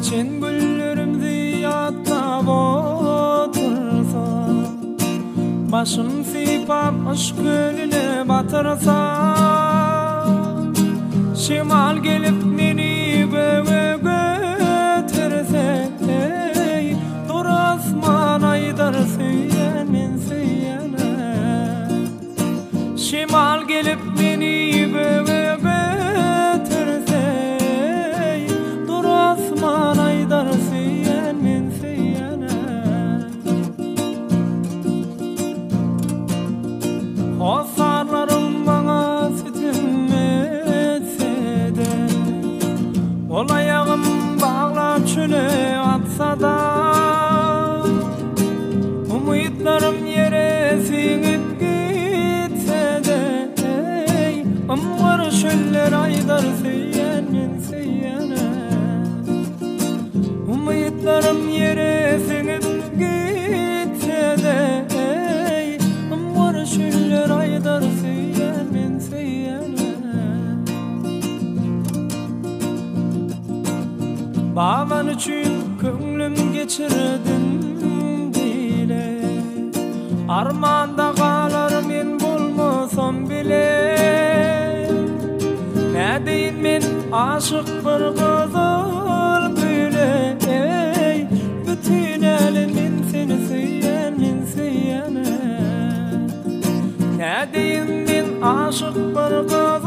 Çen güllerim ziyatta otursa, başım sipap aşk gölüne batırsa, şimal gelip meni göğe götürse, dur asman aydar süyen men süyene. Şimal gelip meni göğe götürse, dur asman aydar süyen men süyene. Hosarlarım bana sitim etse de, ol ayağım bağlap çöle atsa da, umutlarım yere singip gitse de, amvar şöller aydar süyen men süyene. Umutlarım yere singip gitse de, amvar şöller aydar süyen men süyene. Bağman üçün köңlüm geçirdim dile, armanda kalar men bolmasam bile. Ne deyin men aşık bir kızıl güle, bütün elim men seni süyen men süyene. Ne deyin men aşık bir kızıl